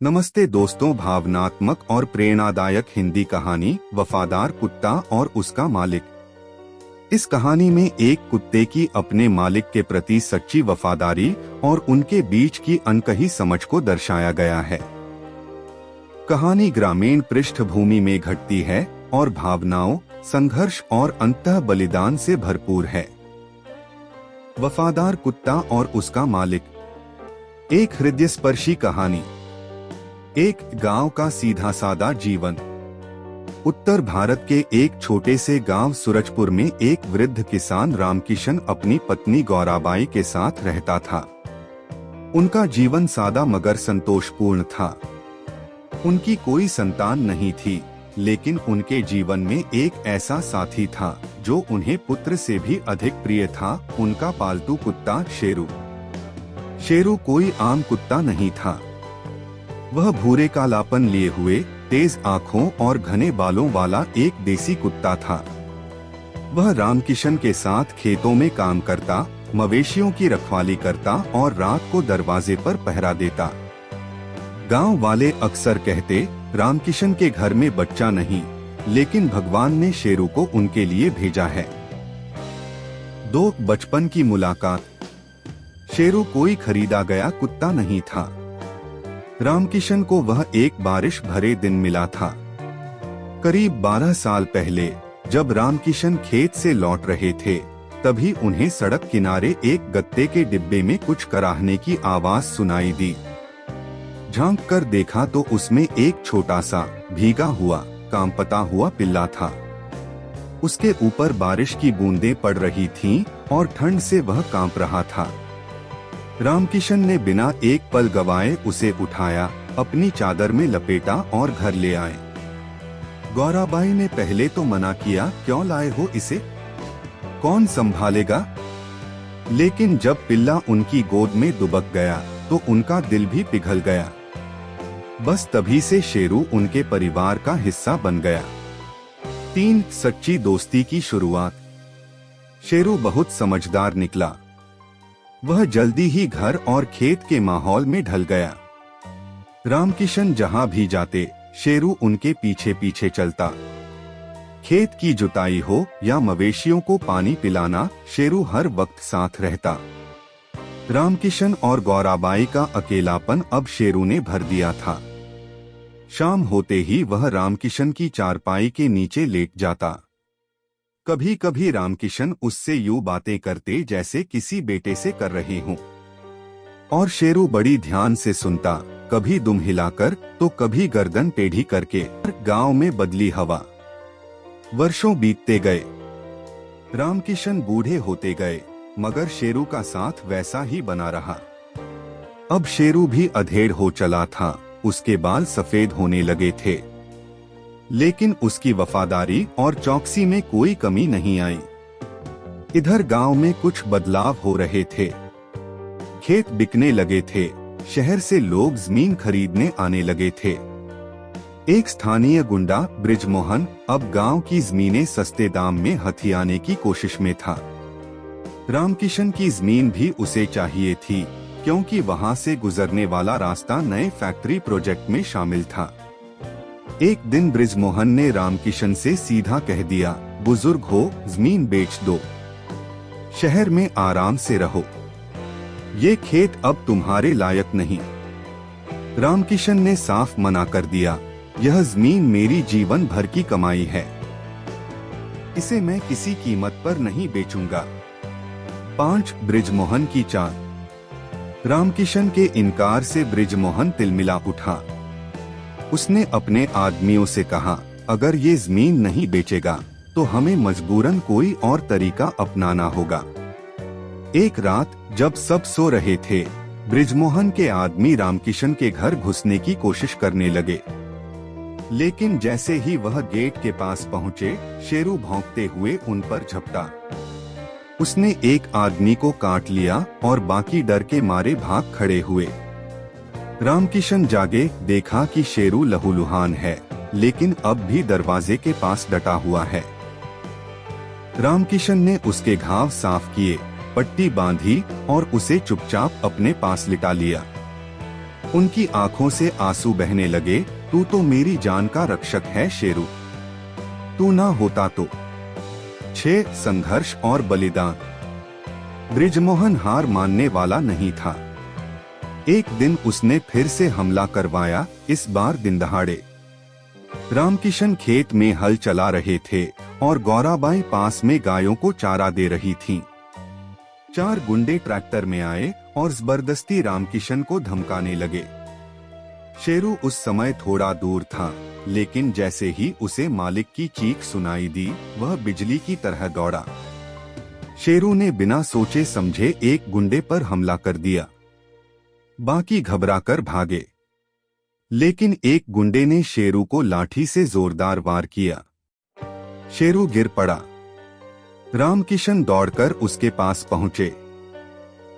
नमस्ते दोस्तों, भावनात्मक और प्रेरणादायक हिंदी कहानी वफादार कुत्ता और उसका मालिक। इस कहानी में एक कुत्ते की अपने मालिक के प्रति सच्ची वफादारी और उनके बीच की अनकही समझ को दर्शाया गया है। कहानी ग्रामीण पृष्ठभूमि में घटती है और भावनाओं, संघर्ष और अंतः बलिदान से भरपूर है। वफादार कुत्ता और उसका मालिक। एक हृदयस्पर्शी कहानी। एक गांव का सीधा सादा जीवन। उत्तर भारत के एक छोटे से गांव सूरजपुर में एक वृद्ध किसान रामकिशन अपनी पत्नी गौराबाई के साथ रहता था। उनका जीवन सादा मगर संतोषपूर्ण था। उनकी कोई संतान नहीं थी, लेकिन उनके जीवन में एक ऐसा साथी था जो उन्हें पुत्र से भी अधिक प्रिय था, उनका पालतू कुत्ता शेरू। शेरू कोई आम कुत्ता नहीं था। वह भूरे कालापन लिए हुए, तेज आंखों और घने बालों वाला एक देसी कुत्ता था। वह रामकिशन के साथ खेतों में काम करता, मवेशियों की रखवाली करता और रात को दरवाजे पर पहरा देता। गांव वाले अक्सर कहते, रामकिशन के घर में बच्चा नहीं, लेकिन भगवान ने शेरू को उनके लिए भेजा है। दो बचपन की मुलाकात। शेरू कोई खरीदा गया कुत्ता नहीं था। रामकिशन को वह एक बारिश भरे दिन मिला था। करीब 12 साल पहले जब रामकिशन खेत से लौट रहे थे, तभी उन्हें सड़क किनारे एक गत्ते के डिब्बे में कुछ कराहने की आवाज सुनाई दी। झांक कर देखा तो उसमें एक छोटा सा भीगा हुआ कांपता हुआ पिल्ला था। उसके ऊपर बारिश की बूंदें पड़ रही थीं और ठंड से वह कांप रहा था। रामकिशन ने बिना एक पल गवाए उसे उठाया, अपनी चादर में लपेटा और घर ले आए। गौराबाई ने पहले तो मना किया, क्यों लाए हो इसे, कौन संभालेगा? लेकिन जब पिल्ला उनकी गोद में दुबक गया तो उनका दिल भी पिघल गया। बस तभी से शेरू उनके परिवार का हिस्सा बन गया। 3 सच्ची दोस्ती की शुरुआत। शेरू बहुत समझदार निकला। वह जल्दी ही घर और खेत के माहौल में ढल गया। रामकिशन जहां भी जाते, शेरू उनके पीछे पीछे चलता। खेत की जुताई हो या मवेशियों को पानी पिलाना, शेरू हर वक्त साथ रहता। रामकिशन और गौराबाई का अकेलापन अब शेरू ने भर दिया था। शाम होते ही वह रामकिशन की चारपाई के नीचे लेट जाता। कभी कभी रामकिशन उससे यूं बातें करते जैसे किसी बेटे से कर रहे हों, और शेरू बड़ी ध्यान से सुनता, कभी दुम हिलाकर तो कभी गर्दन टेढ़ी करके। गांव में बदली हवा। वर्षों बीतते गए। रामकिशन बूढ़े होते गए, मगर शेरू का साथ वैसा ही बना रहा। अब शेरू भी अधेड़ हो चला था, उसके बाल सफेद होने लगे थे, लेकिन उसकी वफादारी और चौकसी में कोई कमी नहीं आई। इधर गांव में कुछ बदलाव हो रहे थे। खेत बिकने लगे थे, शहर से लोग जमीन खरीदने आने लगे थे। एक स्थानीय गुंडा बृजमोहन अब गांव की जमीनें सस्ते दाम में हथियाने की कोशिश में था। रामकिशन की जमीन भी उसे चाहिए थी, क्योंकि वहां से गुजरने वाला रास्ता नए फैक्ट्री प्रोजेक्ट में शामिल था। एक दिन बृजमोहन ने रामकिशन से सीधा कह दिया, बुजुर्ग हो, जमीन बेच दो, शहर में आराम से रहो, ये खेत अब तुम्हारे लायक नहीं। रामकिशन ने साफ मना कर दिया, यह जमीन मेरी जीवन भर की कमाई है, इसे मैं किसी कीमत पर नहीं बेचूंगा। 5 बृजमोहन की चाल। रामकिशन के इनकार से बृजमोहन तिलमिला उठा। उसने अपने आदमियों से कहा, अगर ये जमीन नहीं बेचेगा तो हमें मजबूरन कोई और तरीका अपनाना होगा। एक रात जब सब सो रहे थे, बृजमोहन के आदमी रामकिशन के घर घुसने की कोशिश करने लगे, लेकिन जैसे ही वह गेट के पास पहुंचे, शेरू भौंकते हुए उन पर झपटा। उसने एक आदमी को काट लिया और बाकी डर के मारे भाग खड़े हुए। रामकिशन जागे, देखा कि शेरू लहूलुहान है, लेकिन अब भी दरवाजे के पास डटा हुआ है। रामकिशन ने उसके घाव साफ किए, पट्टी बांधी और उसे चुपचाप अपने पास लिटा लिया। उनकी आंखों से आंसू बहने लगे। तू तो मेरी जान का रक्षक है शेरू, तू ना होता तो। 6 संघर्ष और बलिदान। बृजमोहन हार मानने वाला नहीं था। एक दिन उसने फिर से हमला करवाया, इस बार दिन दहाड़े। रामकिशन खेत में हल चला रहे थे और गौराबाई पास में गायों को चारा दे रही थीं। 4 गुंडे ट्रैक्टर में आए और जबरदस्ती रामकिशन को धमकाने लगे। शेरू उस समय थोड़ा दूर था, लेकिन जैसे ही उसे मालिक की चीख सुनाई दी, वह बिजली की तरह दौड़ा। शेरू ने बिना सोचे समझे एक गुंडे पर हमला कर दिया। बाकी घबराकर भागे, लेकिन एक गुंडे ने शेरू को लाठी से जोरदार वार किया। शेरू गिर पड़ा। रामकिशन दौड़कर उसके पास पहुंचे।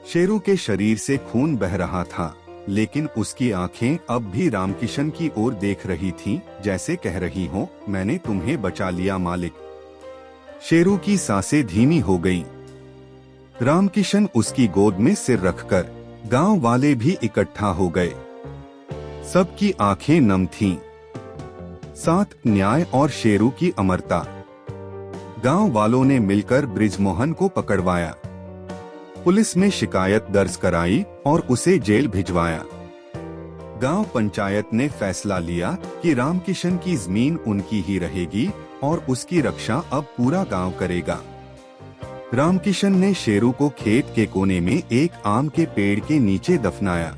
शेरू के शरीर से खून बह रहा था, लेकिन उसकी आंखें अब भी रामकिशन की ओर देख रही थीं, जैसे कह रही हो, मैंने तुम्हें बचा लिया मालिक। शेरू की सांसें धीमी हो गईं। रामकिशन उसकी गोद में सिर रखकर, गांव वाले भी इकट्ठा हो गए। सबकी आंखें नम थीं। साथ न्याय और शेरू की अमरता। गांव वालों ने मिलकर बृजमोहन को पकड़वाया। पुलिस में शिकायत दर्ज कराई और उसे जेल भिजवाया। गांव पंचायत ने फैसला लिया कि रामकिशन की जमीन उनकी ही रहेगी और उसकी रक्षा अब पूरा गांव करेगा। रामकिशन ने शेरू को खेत के कोने में एक आम के पेड़ के नीचे दफनाया।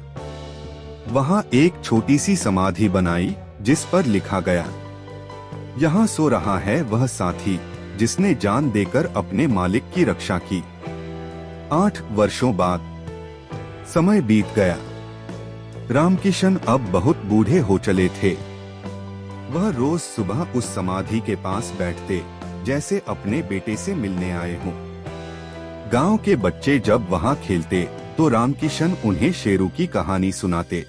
वहां एक छोटी सी समाधि बनाई, जिस पर लिखा गया, यहाँ सो रहा है वह साथी जिसने जान देकर अपने मालिक की रक्षा की। 8 वर्षों बाद समय बीत गया। रामकिशन अब बहुत बूढ़े हो चले थे। वह रोज सुबह उस समाधि के पास बैठते, जैसे अपने बेटे से मिलने आए हों। गांव के बच्चे जब वहां खेलते तो रामकिशन उन्हें शेरू की कहानी सुनाते।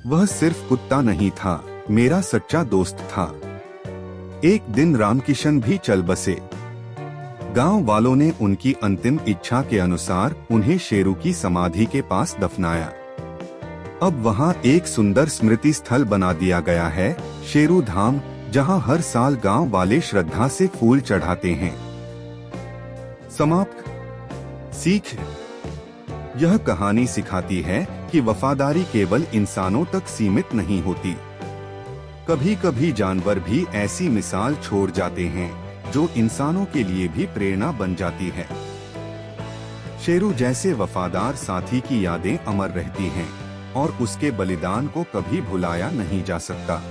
वह सिर्फ कुत्ता नहीं था, मेरा सच्चा दोस्त था। एक दिन रामकिशन भी चल बसे। गांव वालों ने उनकी अंतिम इच्छा के अनुसार उन्हें शेरू की समाधि के पास दफनाया। अब वहां एक सुंदर स्मृति स्थल बना दिया गया है, शेरू धाम, जहां हर साल गांव वाले श्रद्धा से फूल चढ़ाते हैं। समाप्त। सीख। यह कहानी सिखाती है कि वफादारी केवल इंसानों तक सीमित नहीं होती। कभी कभी जानवर भी ऐसी मिसाल छोड़ जाते हैं जो इंसानों के लिए भी प्रेरणा बन जाती है। शेरू जैसे वफादार साथी की यादें अमर रहती हैं और उसके बलिदान को कभी भुलाया नहीं जा सकता।